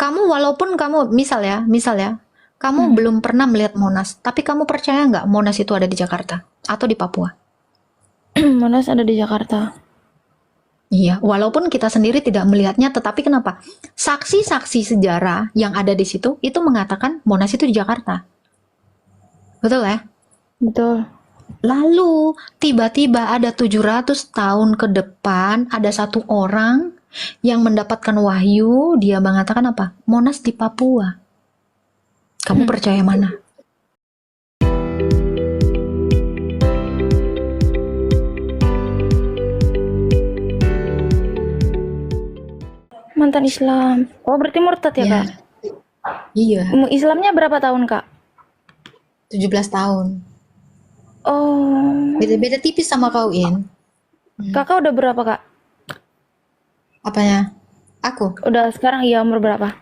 Kamu walaupun kamu misal ya, kamu belum pernah melihat Monas, tapi kamu percaya nggak Monas itu ada di Jakarta atau di Papua? Monas ada di Jakarta. Iya, walaupun kita sendiri tidak melihatnya, tetapi kenapa? Saksi-saksi sejarah yang ada di situ itu mengatakan Monas itu di Jakarta. Betul ya? Betul. Lalu tiba-tiba ada 700 tahun ke depan ada satu orang yang mendapatkan wahyu, dia mengatakan apa? Monas di Papua. Kamu percaya mana? Mantan Islam. Oh, berarti murtad ya, Ya, Kak? iya, Islamnya berapa tahun, Kak? 17 tahun. Oh, Beda-beda tipis sama kau, In. Kakak udah berapa, Kak? Apanya? Aku? Udah sekarang iya umur berapa?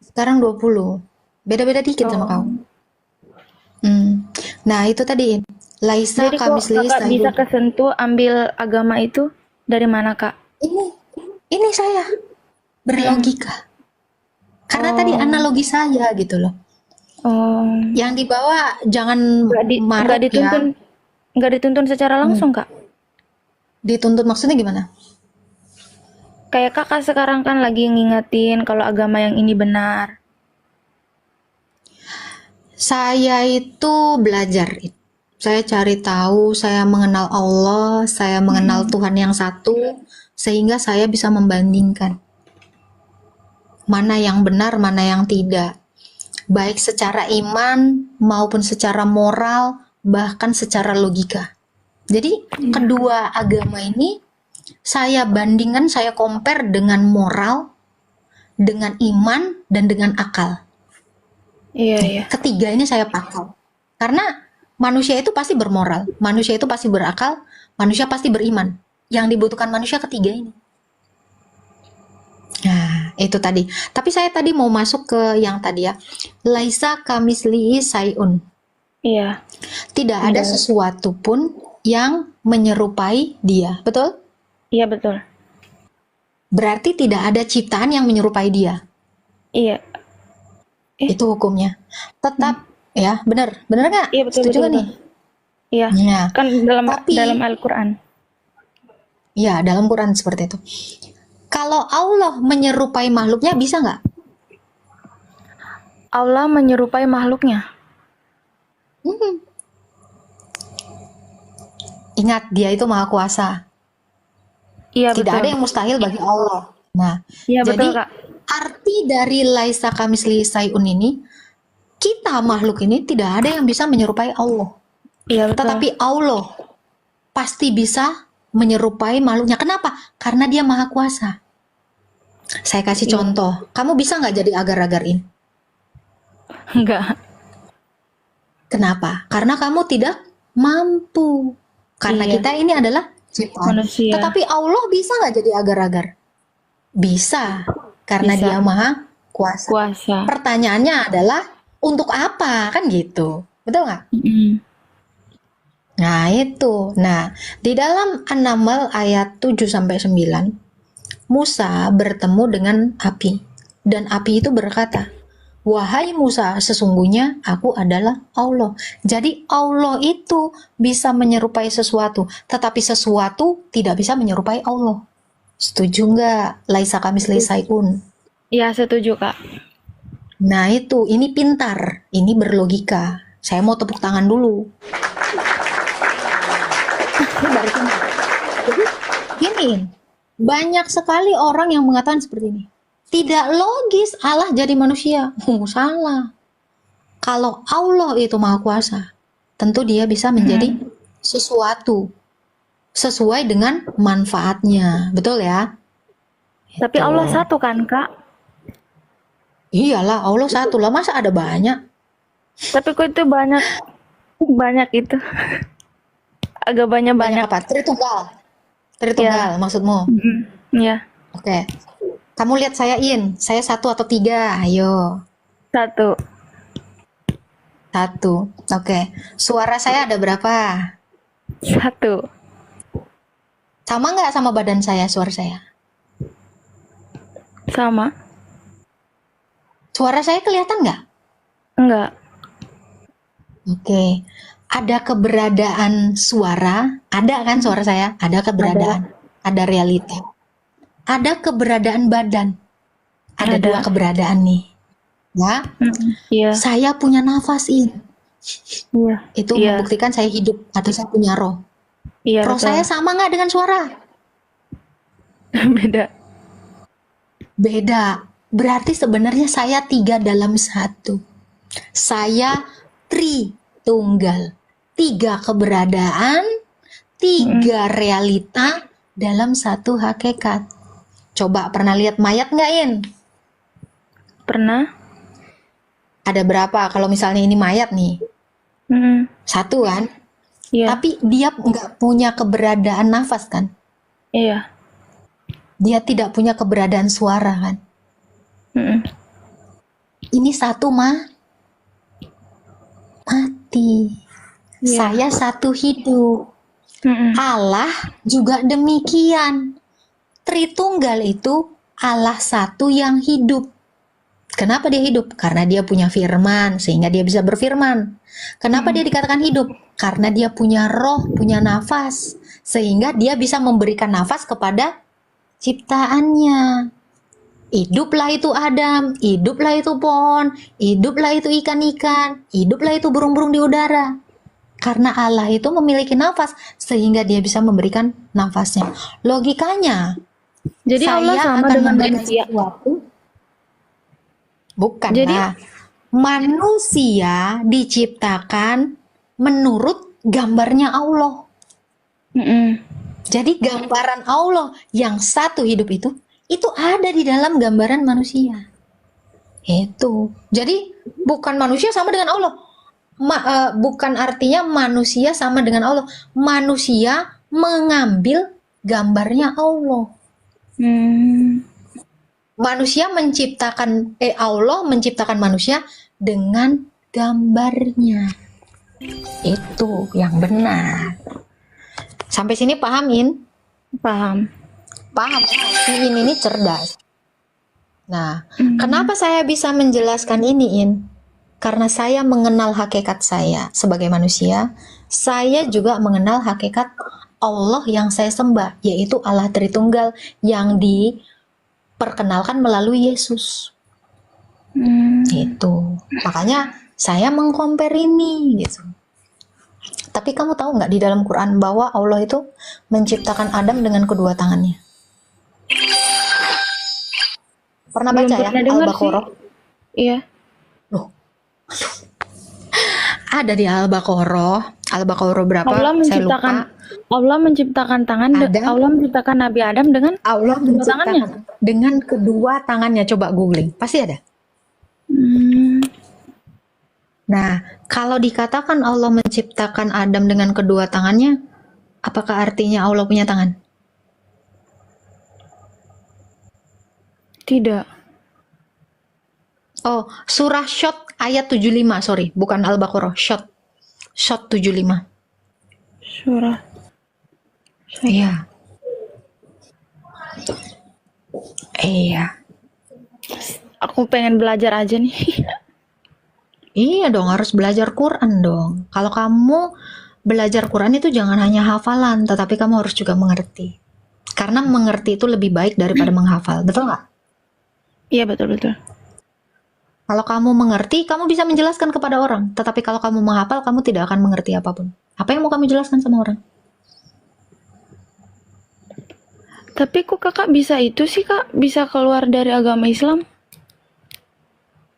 Sekarang 20. Beda-beda dikit sama kau. Nah, itu tadi, In. Laisa Jadi kok kamisli Kakak bisa sayun. kesentuh ambil agama itu dari mana, Kak? Ini saya berlogika. Karena tadi analogi saya gitu loh. Oh, Yang dibawa jangan nggak maruk dituntun, ya. nggak dituntun secara langsung, Kak? Dituntut maksudnya gimana? Kayak Kakak sekarang kan lagi ngingetin kalau agama yang ini benar. Saya itu belajar. Saya cari tahu, saya mengenal Allah, saya mengenal Tuhan yang satu, sehingga saya bisa membandingkan mana yang benar, mana yang tidak. Baik secara iman maupun secara moral, bahkan secara logika. Jadi kedua agama ini saya bandingkan, saya compare dengan moral, dengan iman, dan dengan akal. Iya, iya. Ketiga ini saya pakai. Karena manusia itu pasti bermoral, manusia itu pasti berakal, manusia pasti beriman. Yang dibutuhkan manusia ketiga ini. Nah, itu tadi. Tapi saya tadi mau masuk ke yang tadi ya. Laisa kamislihi sayun. Iya. Tidak ada sesuatu pun yang menyerupai dia. Betul? Iya, betul. Berarti tidak ada ciptaan yang menyerupai dia. Iya. Itu hukumnya. Tetap ya, benar. Benar nggak? Iya, betul, Setuju betul, nggak betul. nih? Iya. Ya. Kan dalam Tapi Al-Qur'an. ya, dalam Quran seperti itu. Kalau Allah menyerupai makhluknya bisa nggak? Allah menyerupai makhluknya. Ingat, dia itu maha kuasa. Iya, Tidak betul. ada yang mustahil bagi Allah. Nah, Iya, jadi betul, Kak. arti dari laisa kamislihi sayun ini, kita makhluk ini tidak ada yang bisa menyerupai Allah. Iya, betul. Tetapi Allah pasti bisa menyerupai makhluknya. Kenapa? Karena dia maha kuasa. Saya kasih contoh. Kamu bisa nggak jadi agar-agarin? Enggak. Kenapa? Karena kamu tidak mampu. Karena Iya. kita ini adalah ciptaan. Manusia. Tetapi Allah bisa nggak jadi agar-agar? Bisa. Karena Bisa. dia maha kuasa. Kuasa. Pertanyaannya adalah, untuk apa? Kan gitu. Betul nggak? Nah, itu. Nah, di dalam An-Naml ayat 7-9, Musa bertemu dengan api. Dan api itu berkata, "Wahai Musa, sesungguhnya aku adalah Allah." Jadi Allah itu bisa menyerupai sesuatu, tetapi sesuatu tidak bisa menyerupai Allah. Setuju nggak? Laisa kamislihi sayun. Iya, setuju, Kak. Nah itu, ini pintar, ini berlogika. Saya mau tepuk tangan dulu. Ini baru pintar. Jadi gini, banyak sekali orang yang mengatakan seperti ini. Tidak logis Allah jadi manusia. Salah. Kalau Allah itu maha kuasa, tentu dia bisa menjadi sesuatu sesuai dengan manfaatnya. Betul ya? Tapi Allah satu kan, Kak? Iyalah, Allah satu lah. Masa ada banyak? Tapi kok itu banyak itu. Agak Banyak banyak. apa? Tritunggal. Tritunggal maksudmu? Iya. Oke. Kamu lihat saya, In. Saya 1 atau 3? Ayo. Satu. 1. Oke. Suara saya ada berapa? Satu. Sama nggak sama badan saya, suara saya? Sama. Suara saya kelihatan nggak? Enggak. Oke. Ada keberadaan suara, ada kan suara saya? Ada keberadaan, ada realita. Ada keberadaan badan. Ada Ada. dua keberadaan nih. Ya, Iya. saya punya nafas ini. Iya. Itu Iya. membuktikan saya hidup atau saya punya roh. Iya, Roh betul. saya sama nggak dengan suara? Beda. Beda. Berarti sebenarnya saya 3 dalam 1. Saya Tritunggal. 3 keberadaan, 3 realita dalam 1 hakikat. Coba pernah lihat mayat nggak, In? Pernah? Ada berapa? Kalau misalnya ini mayat nih, Mm-mm. 1 kan? Iya. Tapi dia nggak punya keberadaan nafas kan? Iya. Dia tidak punya keberadaan suara kan? Mm-mm. Ini 1 mati. Iya. Saya 1 hidup. Mm-mm. Allah juga demikian. Tritunggal itu Allah 1 yang hidup. Kenapa dia hidup? Karena dia punya firman, sehingga dia bisa berfirman. Kenapa dia dikatakan hidup? Karena dia punya roh, punya nafas, sehingga dia bisa memberikan nafas kepada ciptaannya. Hiduplah itu Adam, hiduplah itu pohon, hiduplah itu ikan-ikan, hiduplah itu burung-burung di udara. Karena Allah itu memiliki nafas, sehingga dia bisa memberikan nafasnya. Logikanya, Jadi Allah saya sama akan dengan memberikan manusia. sesuatu. Bukan Jadi- lah. Manusia diciptakan menurut gambarnya Allah. Mm-mm. Jadi gambaran Allah yang 1 hidup itu ada di dalam gambaran manusia. Itu. Jadi bukan manusia sama dengan Allah. Bukan artinya manusia sama dengan Allah. Manusia mengambil gambarnya Allah. Manusia menciptakan Allah menciptakan manusia dengan gambarnya. Itu yang benar. Sampai sini paham, In? Paham. Paham. Si In ini cerdas. Nah, kenapa saya bisa menjelaskan ini, In? Karena saya mengenal hakikat saya sebagai manusia. Saya juga mengenal hakikat Allah yang saya sembah, yaitu Allah Tritunggal yang diperkenalkan melalui Yesus. Gitu. Makanya saya mengcompare ini gitu. Tapi kamu tahu nggak di dalam Quran bahwa Allah itu menciptakan Adam dengan kedua tangannya? Pernah Belum baca ya pernah dengar Al-Baqarah? Iya. Loh. Ada di Al-Baqarah. Al-Baqarah berapa? Saya lupa. Allah menciptakan tangan. Adam. Allah menciptakan Nabi Adam dengan Allah kedua tangannya. menciptakan dengan kedua tangannya. Coba googling, pasti ada. Nah, kalau dikatakan Allah menciptakan Adam dengan kedua tangannya, apakah artinya Allah punya tangan? Tidak. Oh, surah Shot ayat 75, sorry, bukan Al-Baqarah, Shot 75. Surah. Iya. Iya. Aku pengen belajar aja nih. Iya dong, harus belajar Quran dong. Kalau kamu belajar Quran itu jangan hanya hafalan, tetapi kamu harus juga mengerti. Karena mengerti itu lebih baik daripada menghafal, betul nggak? Iya, betul-betul. Kalau kamu mengerti, kamu bisa menjelaskan kepada orang. Tetapi kalau kamu menghafal, kamu tidak akan mengerti apapun. Apa yang mau kamu jelaskan sama orang? Tapi kok kakak bisa itu sih, Kak? Bisa keluar dari agama Islam?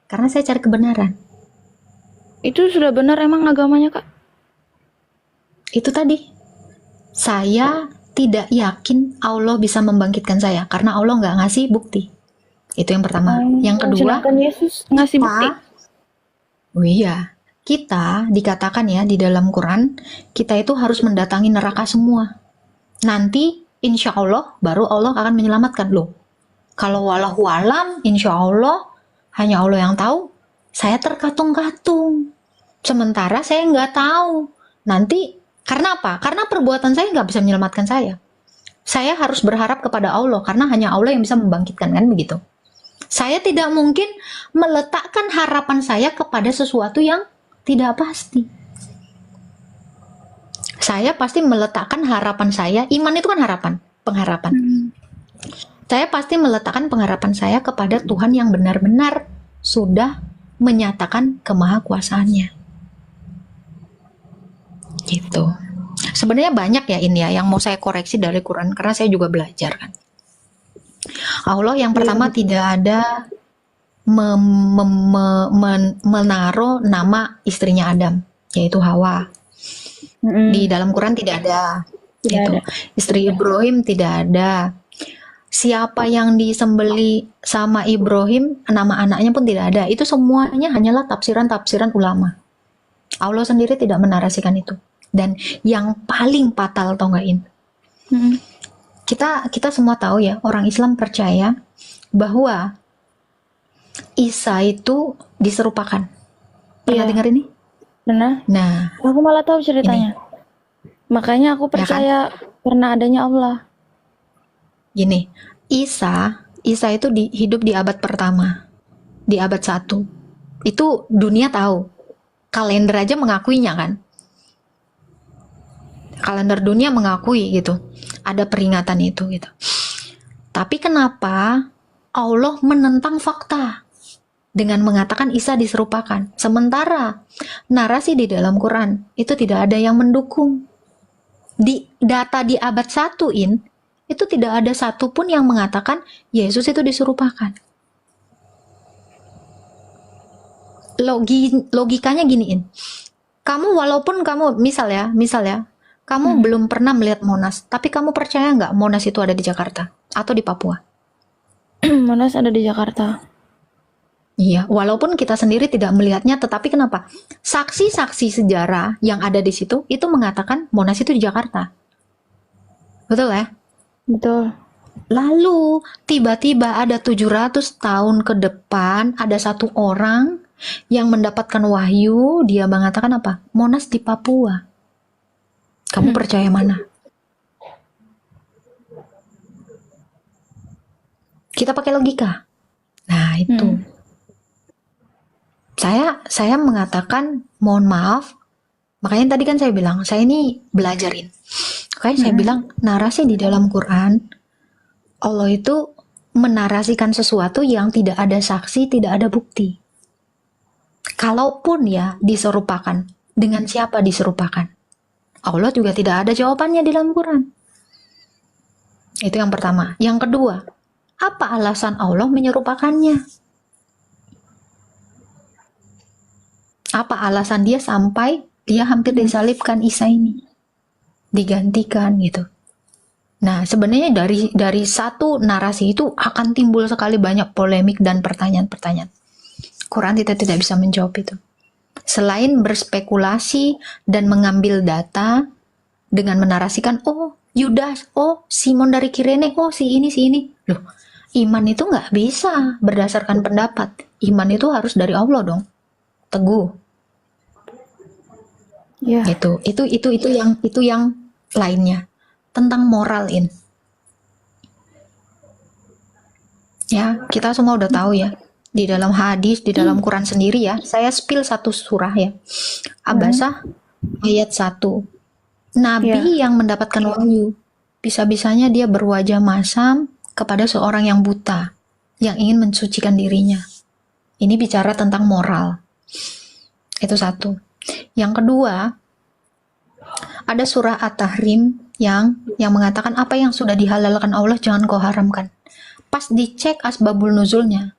Karena saya cari kebenaran. Itu sudah benar emang agamanya, Kak? Itu tadi. Saya tidak yakin Allah bisa membangkitkan saya. Karena Allah nggak ngasih bukti. Itu yang pertama. Yang kedua, Sedangkan Yesus ngasih bukti. oh iya, kita dikatakan ya di dalam Quran, kita itu harus mendatangi neraka semua. Nanti insya Allah baru Allah akan menyelamatkan loh. Kalau walahu alam, insya Allah hanya Allah yang tahu. Saya terkatung-katung. Sementara saya nggak tahu. Nanti karena apa? Karena perbuatan saya nggak bisa menyelamatkan saya. Saya harus berharap kepada Allah karena hanya Allah yang bisa membangkitkan, kan begitu. Saya tidak mungkin meletakkan harapan saya kepada sesuatu yang tidak pasti. Saya pasti meletakkan harapan saya, iman itu kan harapan, pengharapan. Saya pasti meletakkan pengharapan saya kepada Tuhan yang benar-benar sudah menyatakan kemahakuasaannya. Gitu. Sebenarnya banyak ya ini ya yang mau saya koreksi dari Quran karena saya juga belajar kan. Allah yang pertama tidak ada menaruh nama istrinya Adam, yaitu Hawa. Di dalam Quran tidak ada. Tidak Gitu. ada. Istri Ibrahim tidak ada. Siapa yang disembeli sama Ibrahim, nama anaknya pun tidak ada. Itu semuanya hanyalah tafsiran-tafsiran ulama. Allah sendiri tidak menarasikan itu. Dan yang paling fatal tau nggak In? Kita semua tahu ya, orang Islam percaya bahwa Isa itu diserupakan. Pernah Iya. dengar ini? Benar. Nah, Aku malah tahu ceritanya. Makanya aku percaya karena adanya Allah. gini, Isa itu hidup di abad pertama, di abad 1. Itu dunia tahu. Kalender aja mengakuinya kan. Kalender dunia mengakui gitu. Ada peringatan itu gitu. Tapi kenapa Allah menentang fakta dengan mengatakan Isa diserupakan? Sementara narasi di dalam Quran itu tidak ada yang mendukung. Di data di abad 1 itu tidak ada satupun yang mengatakan Yesus itu diserupakan. Logikanya giniin. Kamu walaupun kamu misal ya, kamu belum pernah melihat Monas, tapi kamu percaya nggak Monas itu ada di Jakarta atau di Papua? Monas ada di Jakarta. Iya, walaupun kita sendiri tidak melihatnya, tetapi kenapa? Saksi-saksi sejarah yang ada di situ itu mengatakan Monas itu di Jakarta. Betul ya? Betul. Lalu tiba-tiba ada 700 tahun ke depan ada satu orang yang mendapatkan wahyu, dia mengatakan apa? Monas di Papua. Kamu percaya mana? Kita pakai logika. Nah, itu. Saya mengatakan mohon maaf. Makanya tadi kan saya bilang, saya ini belajarin. Makanya saya bilang narasi di dalam Quran Allah itu menarasikan sesuatu yang tidak ada saksi, tidak ada bukti. Kalaupun ya diserupakan, dengan siapa diserupakan? Allah juga tidak ada jawabannya di dalam Quran. Itu yang pertama. Yang kedua, apa alasan Allah menyerupakannya? Apa alasan dia sampai dia hampir disalibkan Isa ini? Digantikan gitu. Nah, sebenarnya dari satu narasi itu akan timbul sekali banyak polemik dan pertanyaan-pertanyaan. Quran tidak bisa menjawab itu. Selain berspekulasi dan mengambil data dengan menarasikan, oh Yudas, oh Simon dari Kirene, oh si ini. Loh, iman itu nggak bisa berdasarkan pendapat. Iman itu harus dari Allah dong. Teguh. Ya. Itu yang lainnya. Tentang moral ya, kita semua udah tahu ya. Di dalam hadis, di dalam Quran sendiri ya, saya spill satu surah ya. Abasah ayat 1. Nabi yang mendapatkan wahyu, bisa-bisanya dia berwajah masam kepada seorang yang buta, yang ingin mensucikan dirinya. Ini bicara tentang moral. Itu satu. Yang kedua, ada surah At-Tahrim yang mengatakan apa yang sudah dihalalkan Allah jangan kau haramkan. Pas dicek asbabul nuzulnya,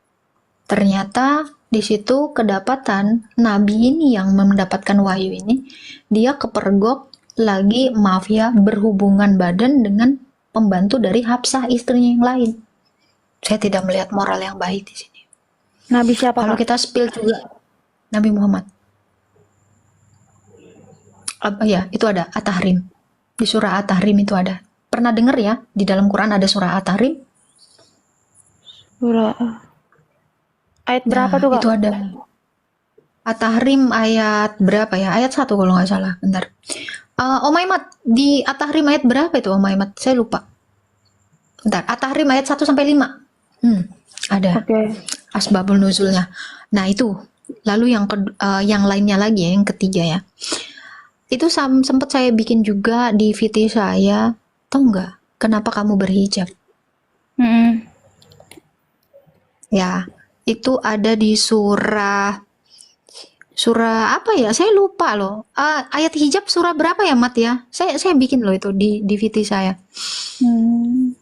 ternyata di situ kedapatan Nabi ini yang mendapatkan wahyu ini, dia kepergok lagi maaf ya berhubungan badan dengan pembantu dari Hafsah istrinya yang lain. Saya tidak melihat moral yang baik di sini. Nabi siapa? Kalau kita spill juga Nabi Muhammad. Ya, itu ada At-Tahrim. Di surah At-Tahrim itu ada. Pernah dengar ya? Di dalam Quran ada surah At-Tahrim. Surah ayat berapa tuh Kak? Itu ada. At-Tahrim ayat berapa ya? Ayat 1 kalau nggak salah. Bentar. Om Aimat, di At-Tahrim ayat berapa itu Om Aimat? Saya lupa. Bentar, At-Tahrim ayat 1 sampai 5. Ada Oke. asbabul nuzulnya. Nah itu, lalu yang lainnya lagi ya, yang ketiga ya. Itu sempat saya bikin juga di VT saya. Tahu nggak kenapa kamu berhijab? Mm-mm. Ya, itu ada di surah surah apa ya? Saya lupa loh. Ayat hijab surah berapa ya, Mat ya? Saya bikin loh itu di VT saya. Hmm.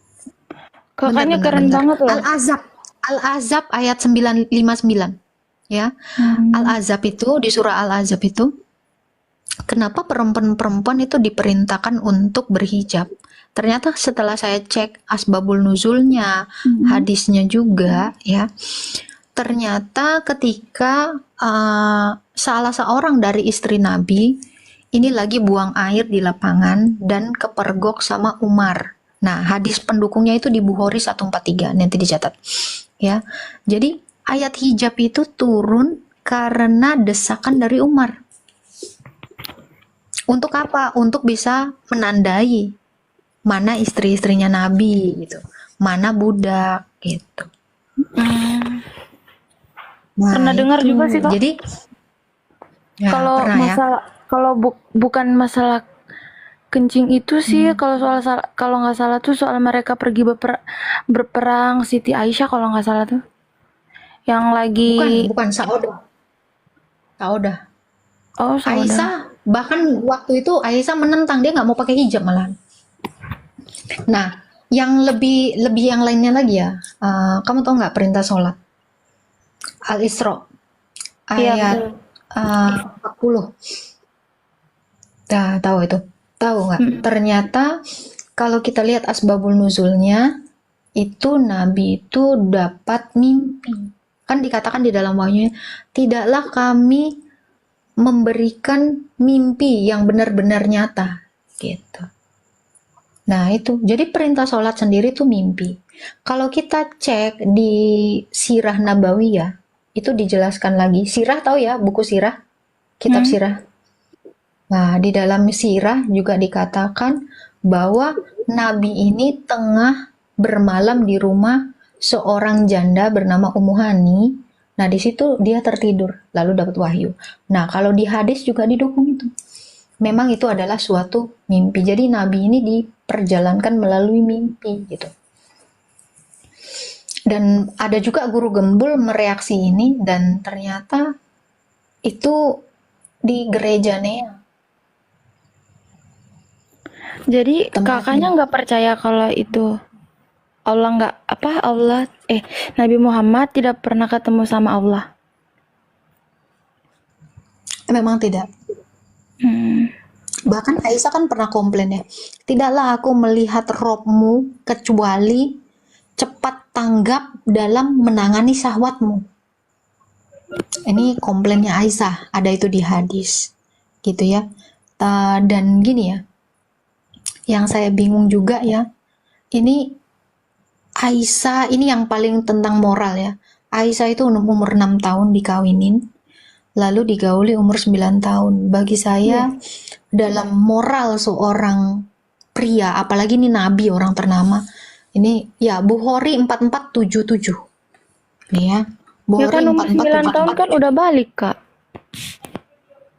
Bentar, Kakaknya bentar, keren bentar. banget loh. Al-Azab. Al-Azab ayat 959. Ya. Hmm. Al-Azab itu di surah Al-Azab itu kenapa perempuan-perempuan itu diperintahkan untuk berhijab? Ternyata setelah saya cek asbabul nuzulnya, Mm-mm. hadisnya juga ya, ternyata ketika salah seorang dari istri Nabi ini lagi buang air di lapangan dan kepergok sama Umar. Nah, hadis pendukungnya itu di Bukhari 143, nanti dicatat. Ya. Jadi ayat hijab itu turun karena desakan dari Umar. Untuk apa? Untuk bisa menandai mana istri-istrinya Nabi gitu, mana budak gitu. Hmm. Nah Pernah dengar itu, juga sih Kak. jadi ya Kalau pernah ya. masalah kalau bukan masalah kencing itu sih, Hmm. kalau nggak salah tuh soal mereka pergi berperang Siti Aisyah kalau nggak salah tuh. Yang lagi Bukan Saudah. Saudah. oh saudara. Aisyah bahkan waktu itu Aisyah menentang, dia nggak mau pakai hijab malah. Nah, yang lebih yang lainnya lagi ya. Kamu tahu nggak perintah sholat? Al-Isra Iya ayat betul. 40. Dah tahu itu. Tahu nggak? Mm. Ternyata kalau kita lihat asbabul nuzulnya itu Nabi itu dapat mimpi. Kan dikatakan di dalam wahyunya, tidaklah kami memberikan mimpi yang benar-benar nyata gitu. Nah itu, jadi perintah sholat sendiri itu mimpi. Kalau kita cek di Sirah Nabawiyah, itu dijelaskan lagi. Sirah tahu ya, buku Sirah, kitab Hmm. Sirah. Nah, di dalam Sirah juga dikatakan bahwa Nabi ini tengah bermalam di rumah seorang janda bernama Ummu Hani. Nah, di situ dia tertidur, lalu dapat wahyu. Nah, kalau di hadis juga didukung itu. Memang itu adalah suatu mimpi. Jadi Nabi ini diperjalankan melalui mimpi gitu. Dan ada juga guru gembul mereaksi ini dan ternyata itu di gereja Nea Jadi kakaknya tempatnya. nggak percaya kalau itu Allah nggak apa Allah Nabi Muhammad tidak pernah ketemu sama Allah. Memang tidak. Hmm. Bahkan Aisyah kan pernah komplain ya, tidaklah aku melihat robmu kecuali cepat tanggap dalam menangani syahwatmu. Ini komplainnya Aisyah, ada itu di hadis, gitu ya. Dan gini ya, yang saya bingung juga ya, ini Aisyah ini yang paling tentang moral ya. Aisyah itu umur 6 tahun dikawinin, lalu digauli umur 9 tahun. Bagi saya, dalam moral seorang pria, apalagi ini nabi orang ternama, ini ya Bukhari 4477. Nih ya, Ya Bukhari kan umur 9 tahun 4444. kan udah balik kak.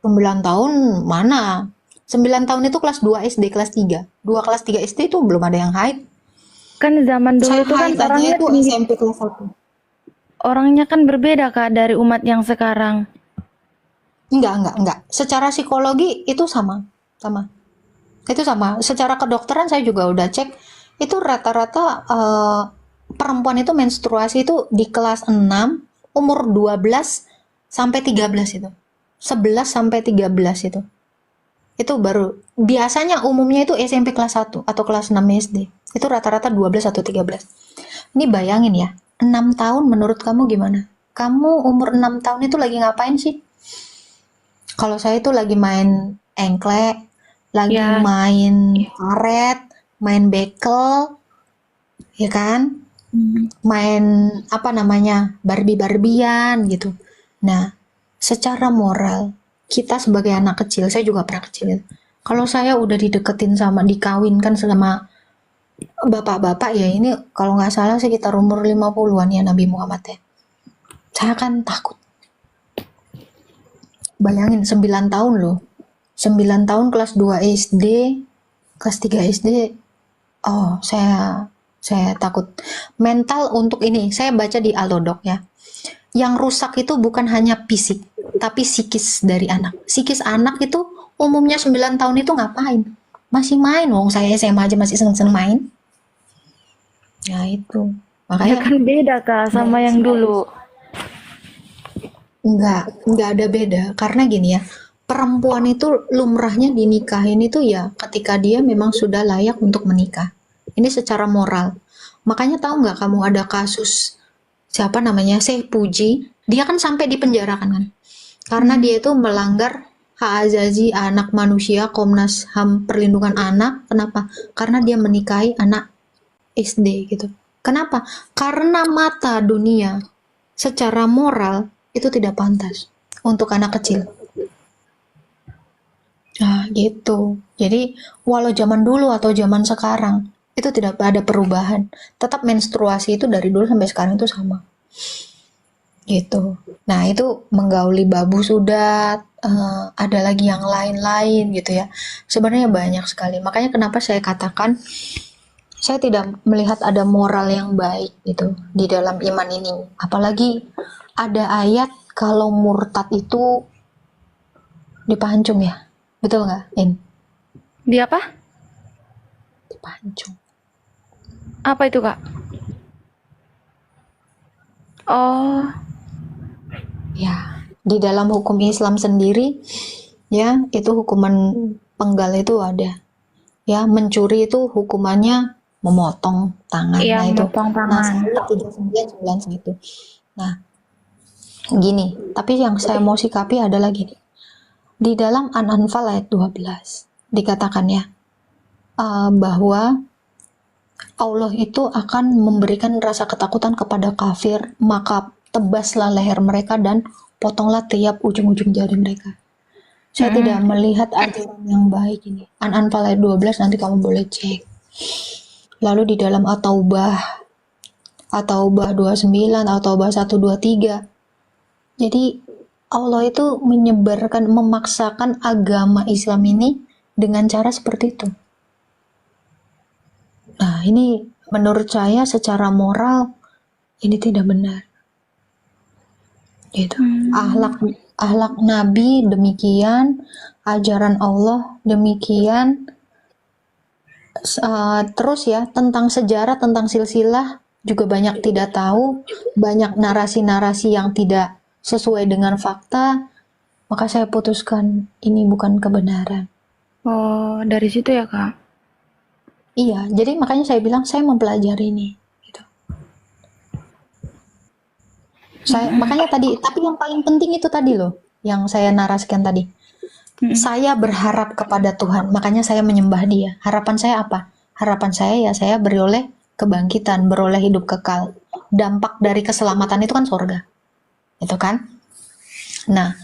9 tahun mana? 9 tahun itu kelas 2 SD, kelas 3. 2 kelas 3 SD itu belum ada yang haid. Kan zaman dulu Saya itu kan haid aja orangnya itu tinggi, SMP kelas 1. orangnya kan berbeda kak dari umat yang sekarang. Enggak. Secara psikologi itu sama. Sama. Itu sama. Secara kedokteran saya juga udah cek. Itu rata-rata perempuan itu menstruasi itu di kelas 6, umur 12 sampai 13 itu. 11 sampai 13 itu. Itu baru. Biasanya umumnya itu SMP kelas 1 atau kelas 6 SD. Itu rata-rata 12 atau 13. Ini bayangin ya. 6 tahun menurut kamu gimana? Kamu umur 6 tahun itu lagi ngapain sih? Kalau saya itu lagi main engklek, lagi Ya, main karet, main bekel, ya kan? Main apa namanya? Barbie-barbian gitu. Nah, secara moral, kita sebagai anak kecil, saya juga pernah kecil. Kalau saya udah dideketin sama dikawinkan sama Bapak-bapak ya, ini kalau nggak salah sekitar umur 50-an ya Nabi Muhammad ya. Saya kan takut. Bayangin 9 tahun loh. 9 tahun kelas 2 SD, kelas 3 SD. Oh, saya takut. Mental untuk ini, saya baca di Alodok ya. Yang rusak itu bukan hanya fisik, tapi psikis dari anak. Psikis anak itu umumnya 9 tahun itu ngapain? Masih main, wong saya SMA aja masih seneng-seneng main. Ya itu. Ya Makanya kan beda Kak sama yang dulu. nggak ada beda. Karena gini ya, perempuan itu lumrahnya dinikahin itu ya ketika dia memang sudah layak untuk menikah. Ini secara moral. Makanya tahu nggak kamu ada kasus siapa namanya Syekh Puji, dia kan sampai di penjara kan, karena dia itu melanggar hak azazi anak manusia. Komnas HAM perlindungan anak, kenapa? Karena dia menikahi anak SD gitu. Kenapa? Karena mata dunia secara moral itu tidak pantas untuk anak kecil. Nah, gitu. Jadi, walau zaman dulu atau zaman sekarang, itu tidak ada perubahan. Tetap menstruasi itu dari dulu sampai sekarang itu sama. Gitu. Nah, itu menggauli babu sudah, ada lagi yang lain-lain gitu ya. Sebenarnya banyak sekali. Makanya kenapa saya katakan saya tidak melihat ada moral yang baik gitu di dalam iman ini. Apalagi ada ayat kalau murtad itu dipancung ya. Betul nggak, In? Di apa? Dipancung. Apa itu Kak? Oh, Ya, di dalam hukum Islam sendiri ya itu hukuman penggal itu ada. Ya, mencuri itu hukumannya memotong tangan. iya Nah, itu. memotong Nah, tangan. saya 3991. Nah, gini, tapi yang saya mau sikapi adalah gini. Di dalam An-Anfal ayat 12 dikatakan ya, bahwa Allah itu akan memberikan rasa ketakutan kepada kafir, maka tebaslah leher mereka dan potonglah tiap ujung-ujung jari mereka. Saya tidak melihat ajaran yang baik ini. An-Anfal ayat 12 nanti kamu boleh cek. Lalu di dalam At-Taubah 29, At-Taubah 123. Jadi Allah itu menyebarkan, memaksakan agama Islam ini dengan cara seperti itu. Nah, ini menurut saya secara moral ini tidak benar. Gitu. Ahlak Nabi demikian, ajaran Allah demikian. Terus ya tentang sejarah, tentang silsilah juga banyak tidak tahu, banyak narasi-narasi yang tidak sesuai dengan fakta. Maka saya putuskan ini bukan kebenaran. Oh, dari situ ya Kak? Iya, jadi makanya saya bilang saya mempelajari ini. Gitu. Makanya tadi, tapi yang paling penting itu tadi loh, yang saya narasikan tadi. Saya berharap kepada Tuhan, makanya saya menyembah Dia. Harapan saya apa? Harapan saya ya saya beroleh kebangkitan, beroleh hidup kekal. Dampak dari keselamatan itu kan surga. Itu kan? Nah,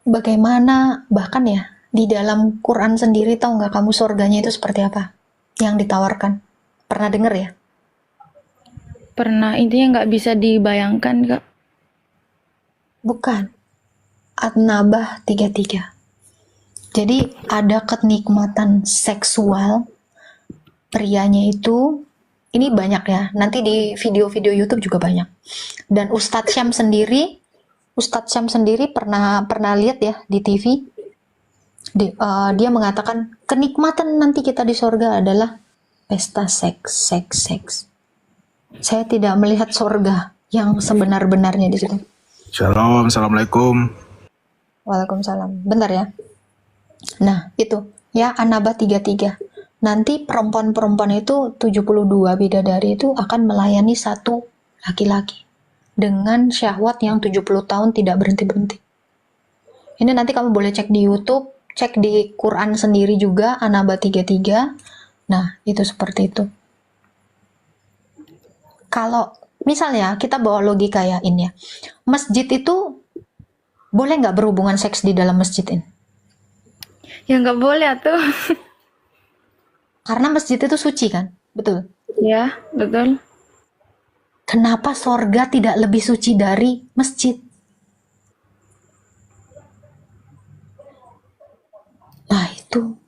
bagaimana bahkan ya di dalam Quran sendiri tahu nggak kamu surganya itu seperti apa? Yang ditawarkan. Pernah dengar ya? Pernah, intinya nggak bisa dibayangkan Kak. Bukan. At-Nabah 33. Jadi ada kenikmatan seksual prianya itu, ini banyak ya. Nanti di video-video YouTube juga banyak. Dan Ustadz Syam sendiri pernah lihat ya di TV. Dia mengatakan kenikmatan nanti kita di sorga adalah pesta seks. Saya tidak melihat sorga yang sebenar-benarnya di situ. Shalom, assalamualaikum. Waalaikumsalam. Bentar ya. Nah, itu ya An-Naba 33. Nanti perempuan-perempuan itu 72 bidadari itu akan melayani satu laki-laki dengan syahwat yang 70 tahun tidak berhenti-berhenti. Ini nanti kamu boleh cek di YouTube, cek di Quran sendiri juga An-Naba 33. Nah, itu seperti itu. Kalau misalnya kita bawa logika ya ini ya. Masjid itu boleh nggak berhubungan seks di dalam masjid ini? Ya nggak boleh tuh. Karena masjid itu suci kan, betul. Ya, betul. Kenapa sorga tidak lebih suci dari masjid? Nah itu